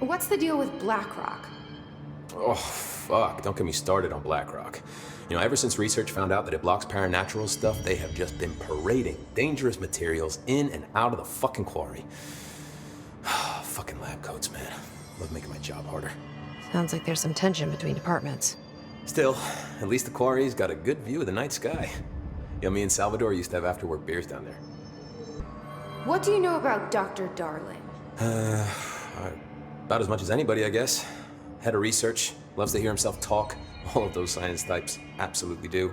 What's the deal with BlackRock? Oh, fuck. Don't get me started on BlackRock. You know, ever since research found out that it blocks paranatural stuff, they have just been parading dangerous materials in and out of the fucking quarry. Fucking lab coats, man. Love making my job harder. Sounds like there's some tension between departments. Still, at least the quarry's got a good view of the night sky. You know, me and Salvador used to have after-work beers down there. What do you know about Dr. Darling? About as much as anybody, I guess. Head of research, loves to hear himself talk. All of those science types absolutely do.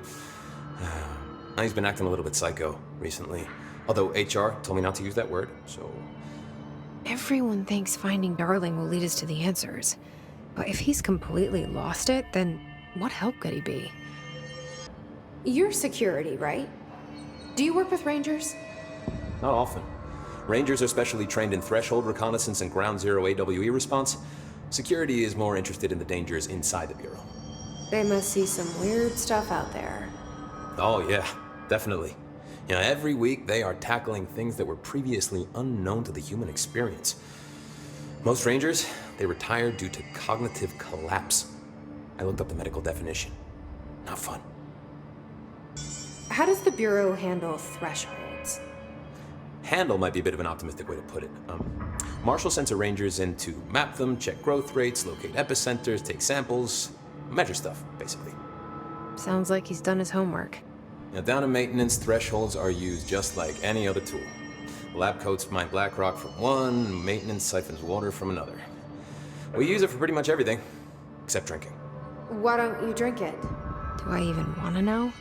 He's been acting a little bit psycho recently. Although HR told me not to use that word, so... Everyone thinks finding Darling will lead us to the answers. But if he's completely lost it, then what help could he be? You're security, right? Do you work with Rangers? Not often. Rangers are specially trained in threshold reconnaissance and ground zero AWE response. Security is more interested in the dangers inside the Bureau. They must see some weird stuff out there. Oh yeah, definitely. You know, every week they are tackling things that were previously unknown to the human experience. Most Rangers, they retire due to cognitive collapse. I looked up the medical definition. Not fun. How does the Bureau handle thresholds? Handle might be a bit of an optimistic way to put it. Marshall sends her Rangers in to map them, check growth rates, locate epicenters, take samples, measure stuff, basically. Sounds like he's done his homework. Now, down in maintenance, thresholds are used just like any other tool. The lab coats mine black rock from one, maintenance siphons water from another. We use it for pretty much everything, except drinking. Why don't you drink it? Do I even want to know?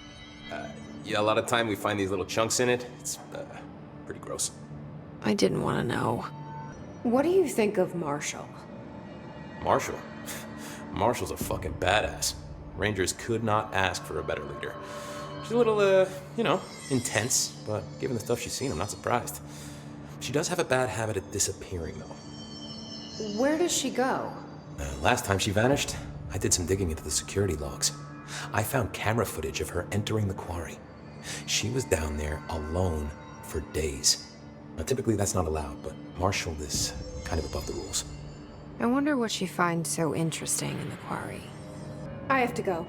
Yeah, a lot of time we find these little chunks in it. It's pretty gross. I didn't want to know. What do you think of Marshall? Marshall? Marshall's a fucking badass. Rangers could not ask for a better leader. She's a little, intense, but given the stuff she's seen, I'm not surprised. She does have a bad habit of disappearing, though. Where does she go? Last time she vanished, I did some digging into the security logs. I found camera footage of her entering the quarry. She was down there alone for days. Now, typically that's not allowed, but Marshall is kind of above the rules. I wonder what she finds so interesting in the quarry. I have to go.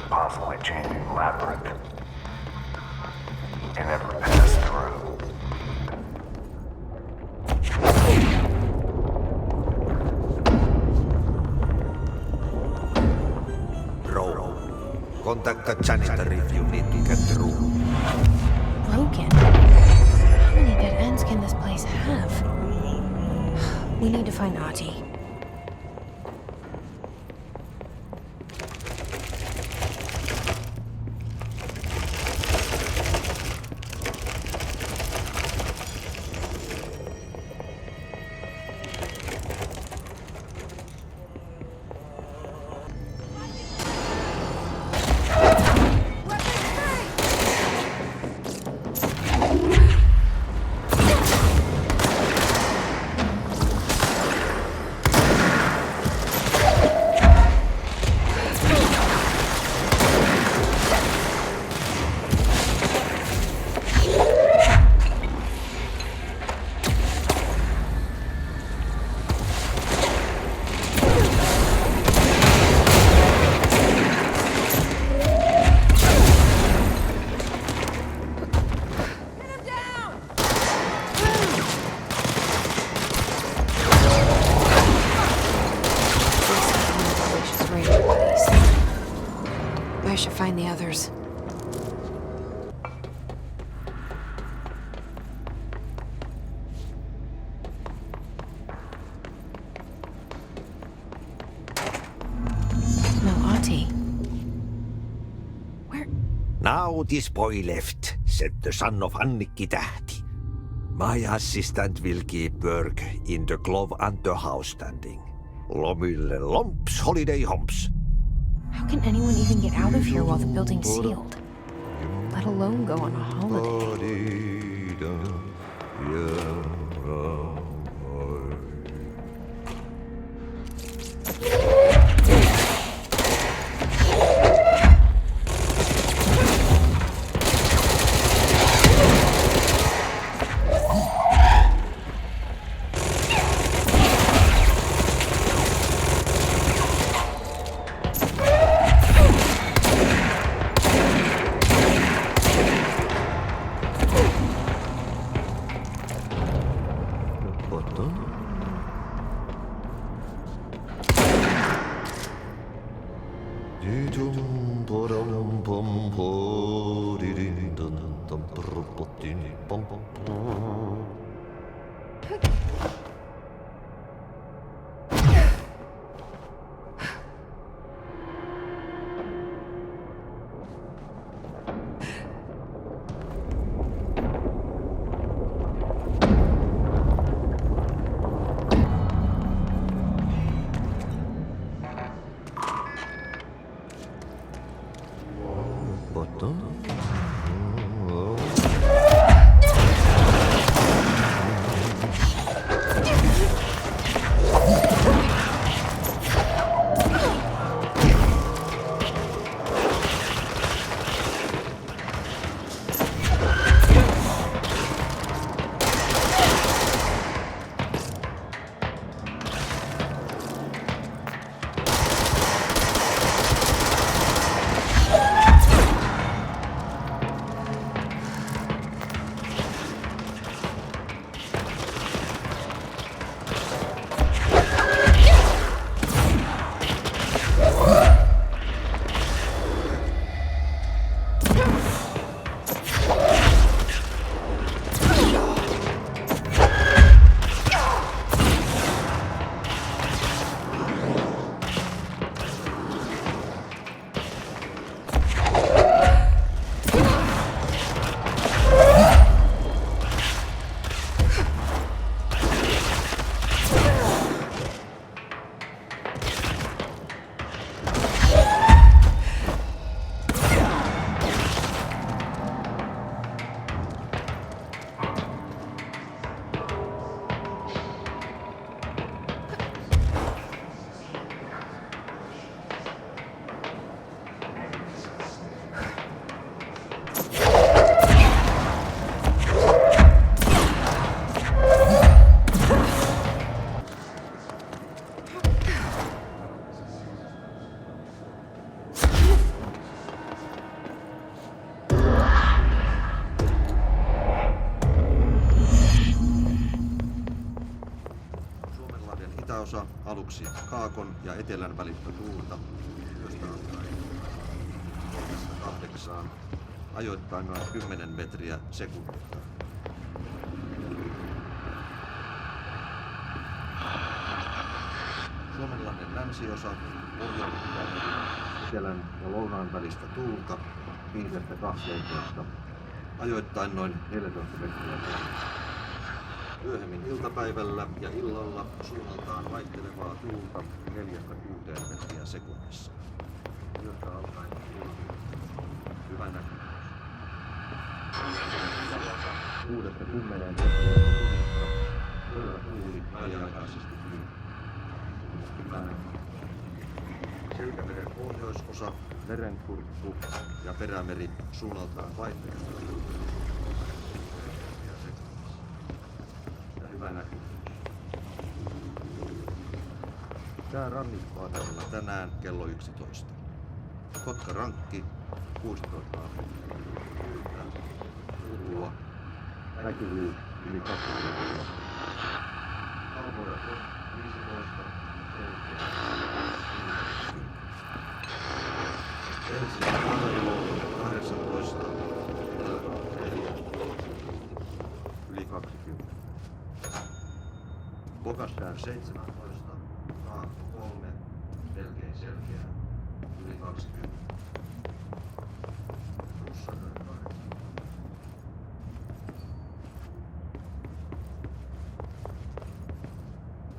Constantly changing labyrinth. You never pass through. Contact the janitor if you need to get through. Broken? How many dead ends can this place have? We need to find Ahti. I should find the others. No Ahti. Where? Now this boy left, said the son of Annikki Tähti. My assistant will keep work in the glove and the house standing. Lomille lomps, holiday humps. How can anyone even get out of here while the building's sealed? Let alone go on a holiday. itäosa aluksi kaakon ja etelän välistä tuulta, josta alkaen 8, ajoittain noin 10 metriä sekunnissa. Suomenlahden länsiosa etelän ja lounaan välistä tuulta 5-12, ajoittain noin 14 metriä. Myöhemmin iltapäivällä ja illalla suunnaltaan vaihtelevaa tuulta 4-6 metriä sekunnissa. Yöstä alkaen hyvä näkymä. 6-10 metriä sekunnissa. Yöllä tuuli väliaikaisesti hyvä näkymä. Selkämeren pohjoisosa, merenkurkku ja perämeri suunnaltaan vaihtelevaa tuulta. Tää rannikkoasemalla tänään kello 11. Kotka rankki 16 astetta. Tuulua. Näkyvyys yli 20. Kaupoja 15. Helsinki 18. Yli 20. Pokassään 17. Saakko 3. Melkein selkeää. Yli 20. Plussa 8.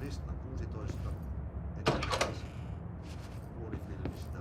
Lista 16. Etelä-5. Uudipilvistä.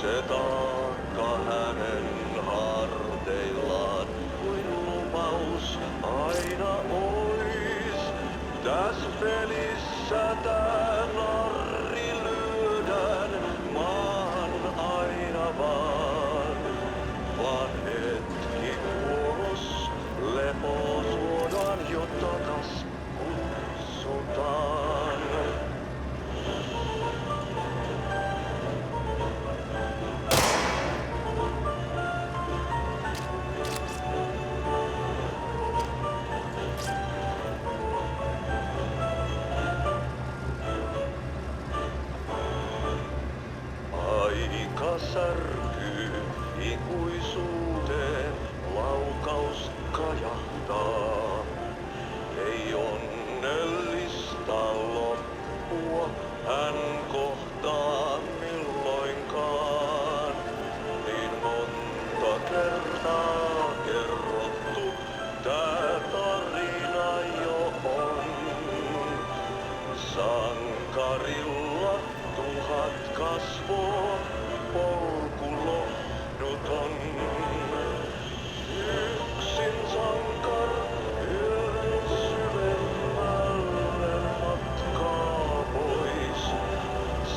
Se taakka hänen harteillaan kuin lupaus aina ois. Täs pelissä tää narri lyödään maahan aina vaan hetki kuolos lepo tuodaan jo takas kutsutaan. Aika särkyy ikuisuuteen, laukaus kajahtaa. Ei onnellista loppua hän kohtaa milloinkaan. Niin monta kertaa kerrottu tää tarina jo on. Sankarilla 1000 kasvoa, polku lohduton. Yksin sankar yön syvemmälle matkaa pois.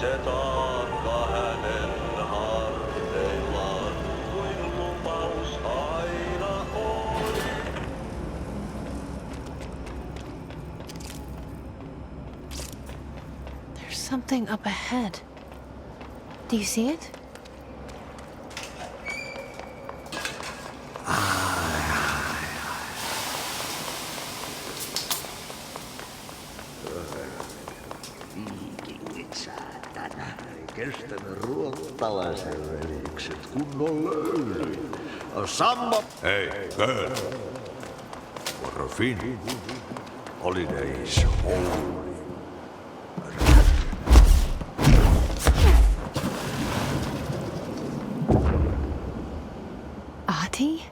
Se taakka hänen harteillaan kuin lupaus aina on. There's something up ahead. Do you see it? Viikingit saatana. Ei kestänyt ruottalaisen velikset kunnon löyly. Samma! Hei, girl! For a fin. Holidays holy. Ahti?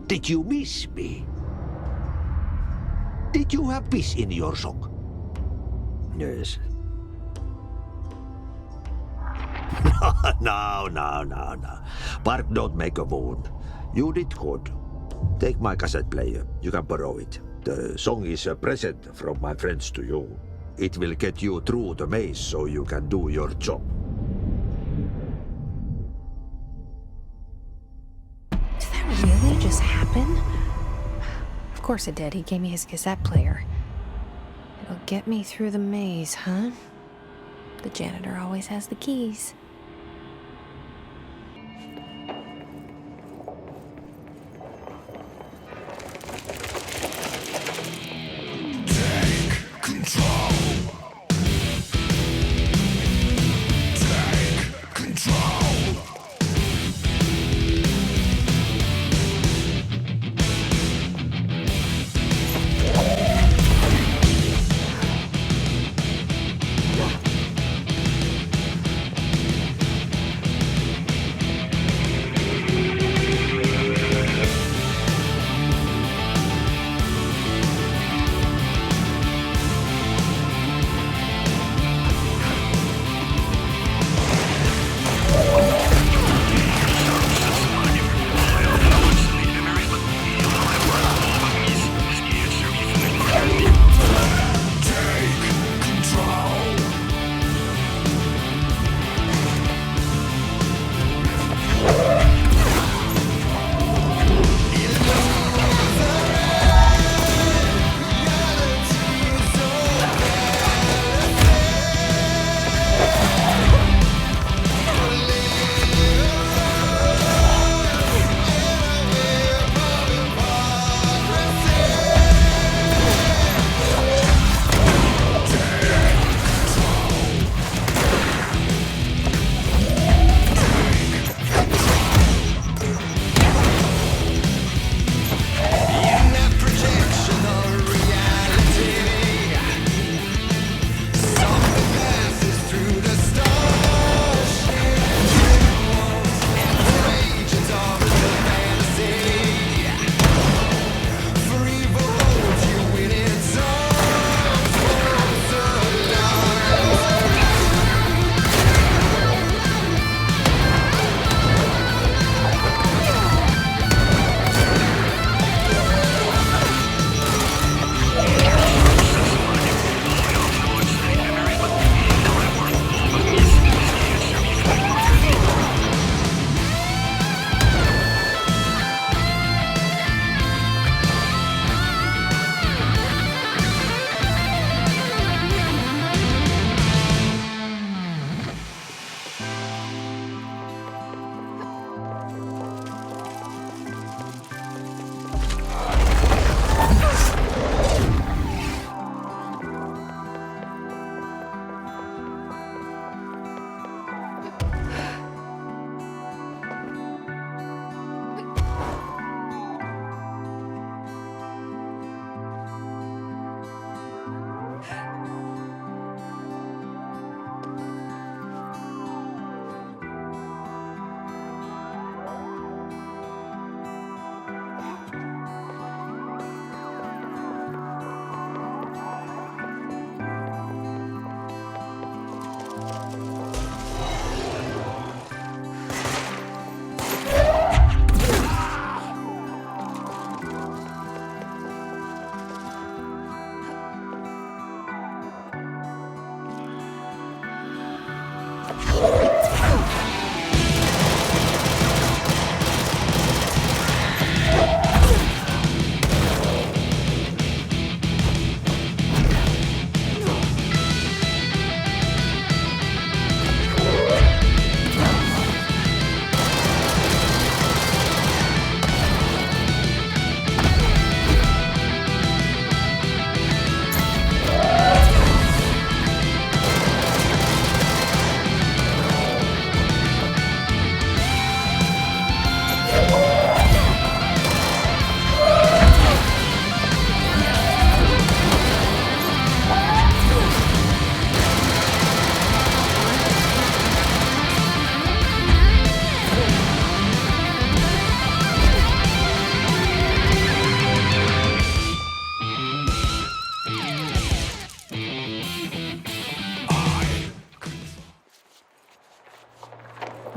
Did you miss me? Did you have piss in your sock? Yes. No. Bark don't make a wound. You did good. Take my cassette player. You can borrow it. The song is a present from my friends to you. It will get you through the maze so you can do your job. Did that really just happen? Of course it did. He gave me his cassette player. It'll get me through the maze, huh? The janitor always has the keys.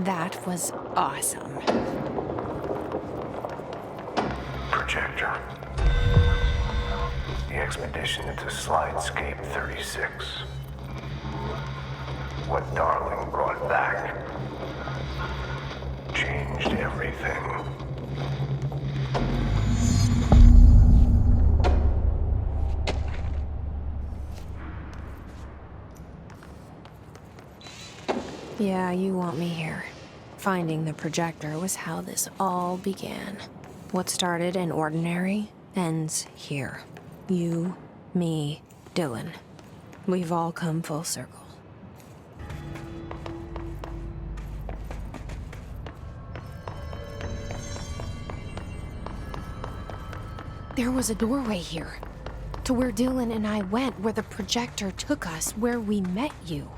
That was awesome. Projector. The expedition into Slidescape 36. What Darling brought back changed everything. Yeah, you want me here. Finding the projector was how this all began. What started in Ordinary ends here. You, me, Dylan. We've all come full circle. There was a doorway here. To where Dylan and I went, where the projector took us, where we met you.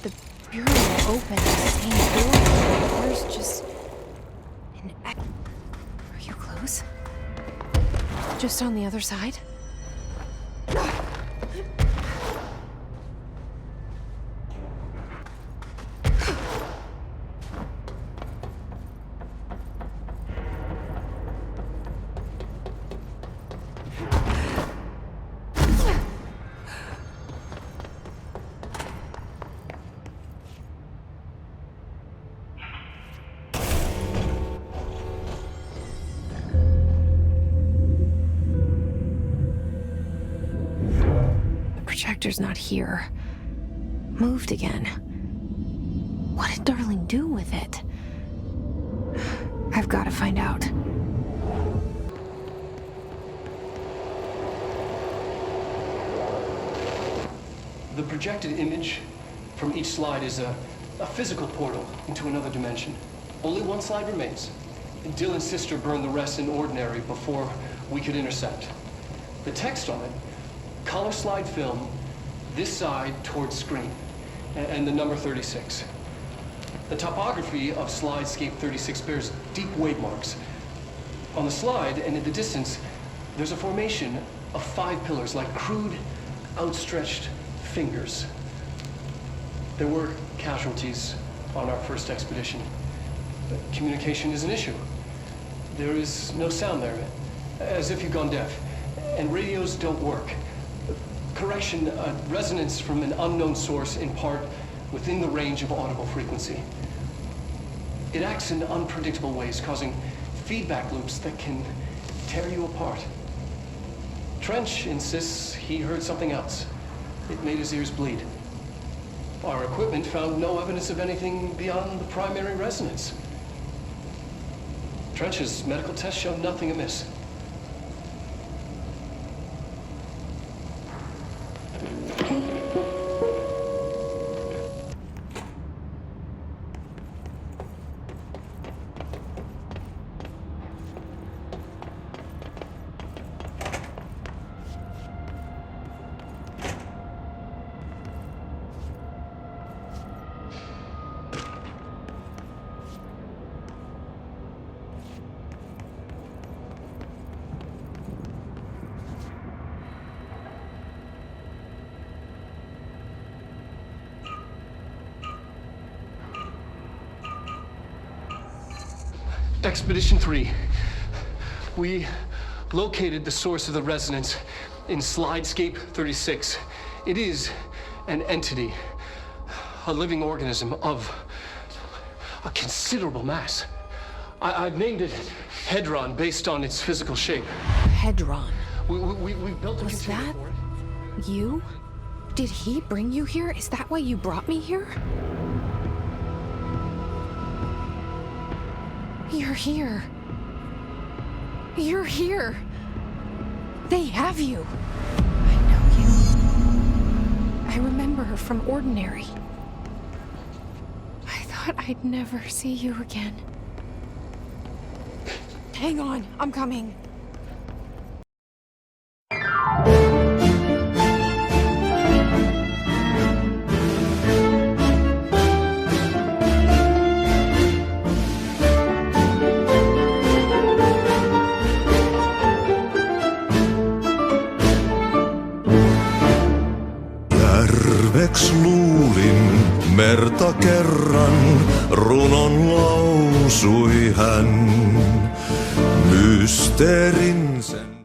The bureau opened the same door. There's just an Are you close? Just on the other side? Projector's not here. Moved again. What did Darling do with it? I've got to find out. The projected image from each slide is a physical portal into another dimension. Only one slide remains. Dylan's sister burned the rest in Ordinary before we could intercept. The text on it, color slide film, this side towards screen, and the number 36. The topography of Slidescape 36 bears deep wave marks. On the slide and in the distance, there's a formation of 5 pillars like crude, outstretched fingers. There were casualties on our first expedition. But communication is an issue. There is no sound there, as if you've gone deaf, and radios don't work. Correction, resonance from an unknown source in part within the range of audible frequency. It acts in unpredictable ways, causing feedback loops that can tear you apart. Trench insists he heard something else. It made his ears bleed. Our equipment found no evidence of anything beyond the primary resonance. Trench's medical tests showed nothing amiss. Expedition 3. We located the source of the resonance in Slidescape 36. It is an entity, a living organism of a considerable mass. I've named it Hedron based on its physical shape. Hedron. We built a Was container that for it. you? Did he bring you here? Is that why you brought me here? You're here. You're here. They have you. I know you. I remember her from Ordinary. I thought I'd never see you again. Hang on, I'm coming. Järveks luulin merta kerran runon lausui hän. Mysteerin sen